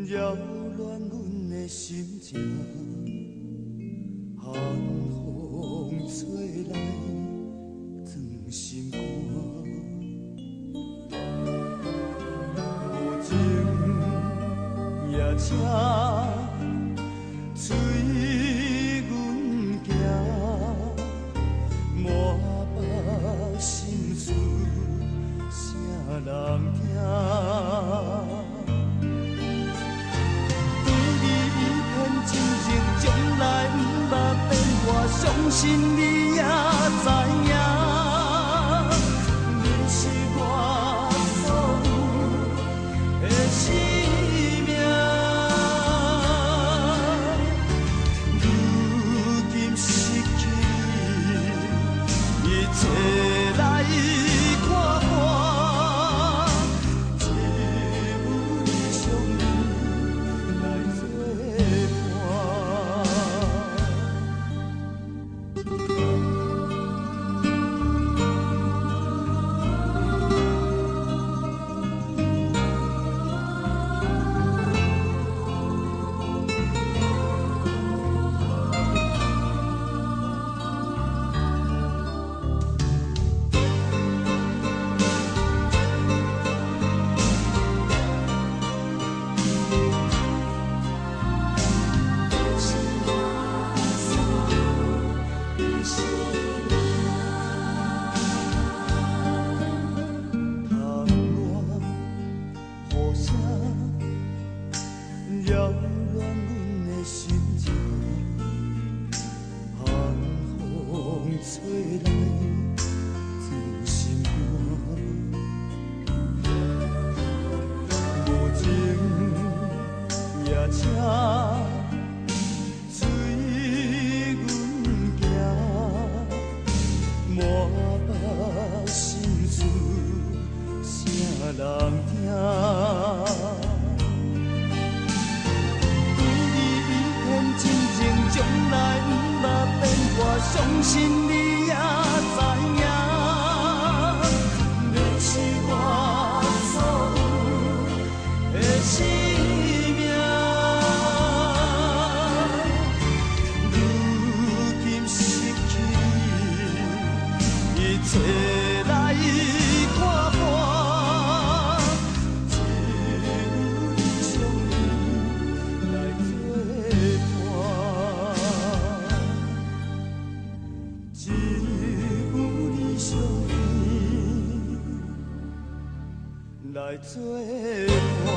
扰乱阮的心情，寒风吹来钻心肝。无情夜车催阮行，满腹心事啥人听？将来不捌变化，相信你也知影，你是我所有的生命。如今失去一切来看破，只有你相依来作扰乱阮的心情，寒风吹来钻心肝。无情夜车催阮行，满腹心事啥人听？将来不捌变化，相信你也知影，你是我所有的生命。如今失去一切来看破，只有你相依来作伴。只有你相依来作伴。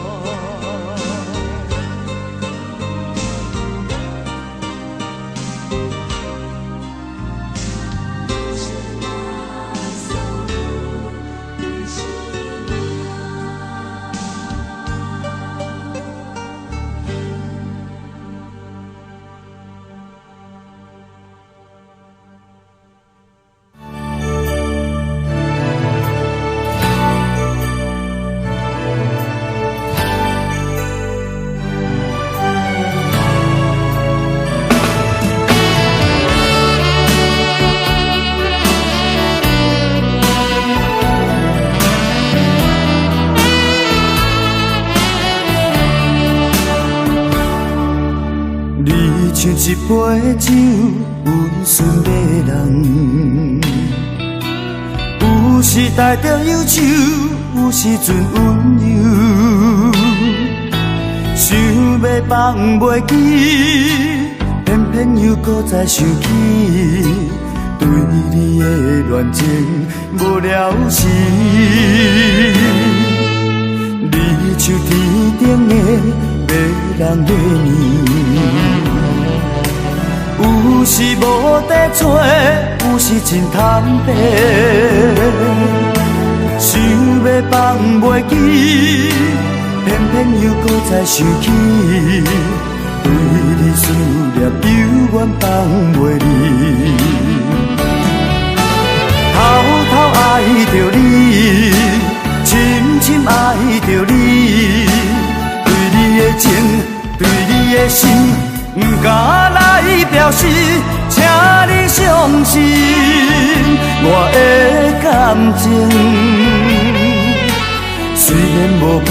像一杯酒，温顺迷人。有时带着忧愁，有时阵温柔。想要放袂记，偏偏又搁再想起，对你的恋情无了时。你像天顶的迷人的年。有时无地找，有时真坦白。想要放袂记，偏偏又搁再想起。对你思念犹原放袂离。偷偷爱着你，深深爱着你。对你的情，对你的心。不敢来表示，请你相信我的感情。虽然无伴，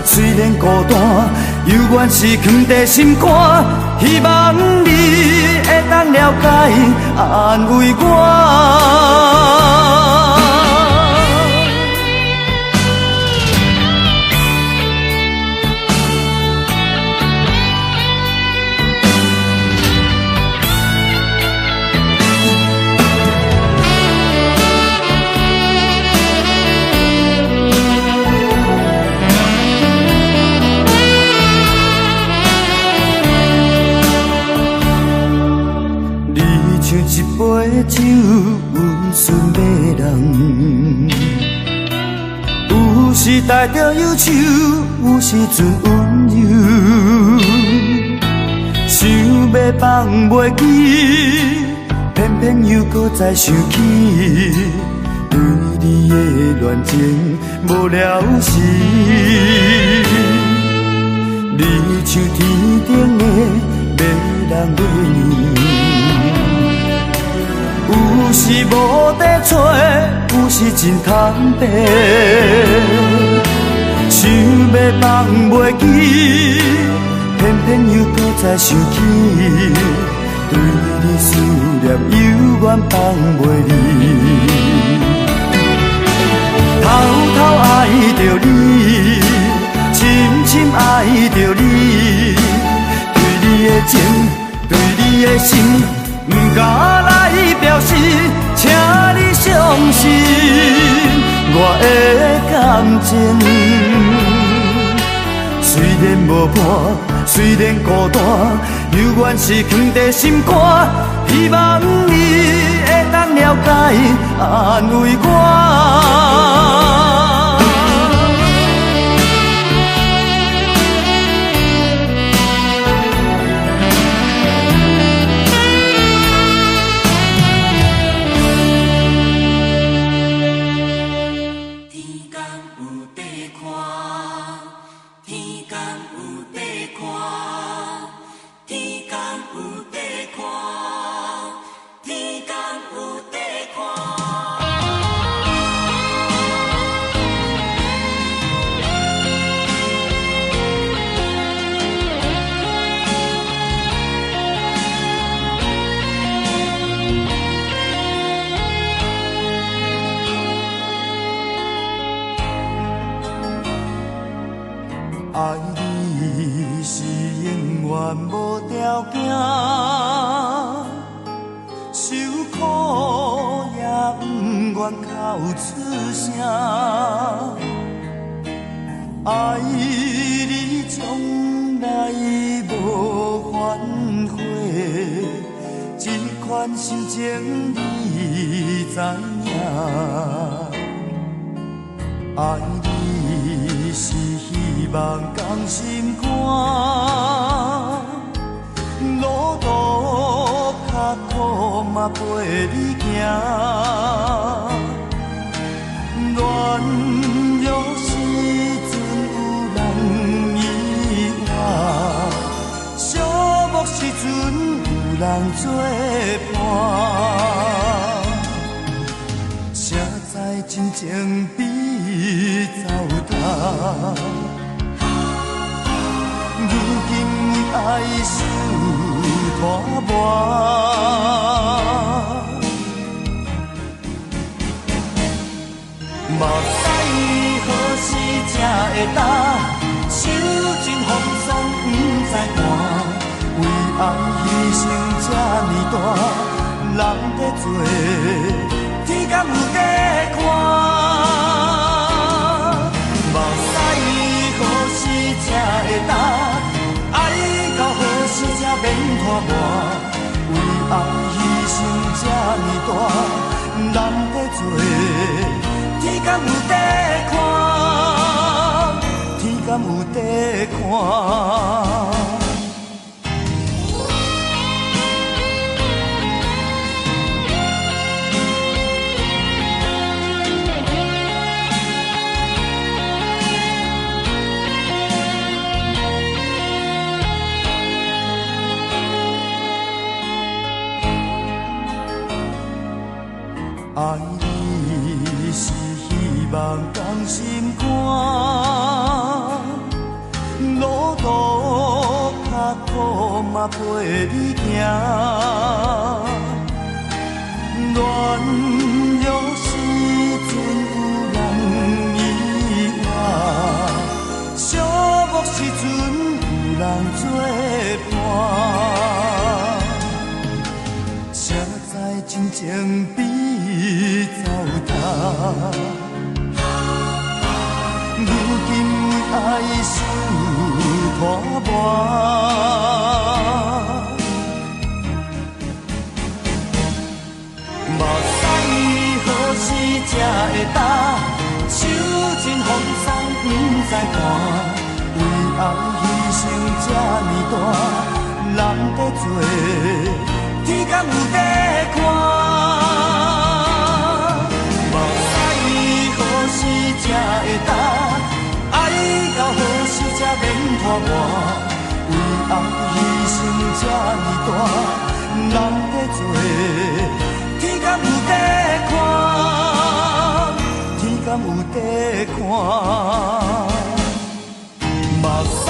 虽然孤单，犹原是藏在心肝，希望你会当了解，安慰我。像一杯酒，温顺迷人。有时带着忧愁，有时阵温柔。想要放袂记，偏偏又搁再想起，对你的恋情无了时。你像天顶的迷人月亮。有时无地找，有时真坦白。想要放袂记，偏偏又搁再想起，对你思念犹原放袂离。偷偷爱着你，深深爱着你，对你的情，对你的心。不敢来表示，请你相信我的感情。虽然无伴，虽然孤单，犹原是藏在心肝。希望你会当了解，安慰我。爱你是永远无条件，受苦也不愿哭出声。爱你从来无反悔，这款心情你知影。爱你是希望同心肝，路途坎坷嘛陪你行。软弱时阵有人依我，寂寞时阵有人作伴。谁知真情比糟蹋？如今为爱受拖磨，目屎何时才会干？受尽风霜不知寒，为爱牺牲这呢大，人在做，天敢有地看？目屎何时才会干？免拖磨，为爱牺牲这呢大，人在做，天敢有地看？天敢有地看？爱你是希望同心肝，路途苦嘛陪你行，恋约时阵有人意外，寂寞时阵有人作伴，才知真情比糟蹋。如今为爱受拖磨，目屎何时才会干？手真风霜不知寒，为爱牺牲这呢大，人在做，天敢有在看？目屎何时才会干？爱到何时才免拖磨？为爱牺牲这呢大，人在做，天敢有在看？天敢有在看？目屎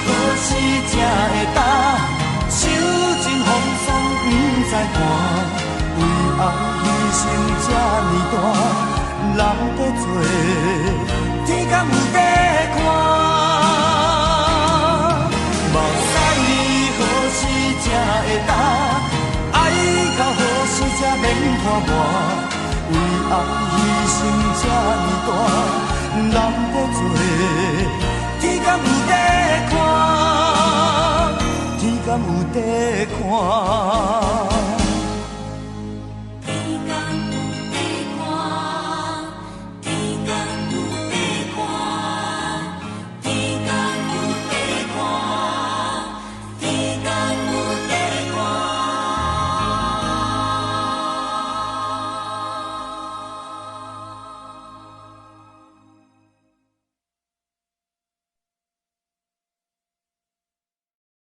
何时才会干？手真风霜不知寒，为爱牺牲这呢大，人在做。天敢有在看？目屎何时才会干？爱到何时才免拖磨？为爱牺牲这呢大，人在做。天敢有在看？天敢有在看？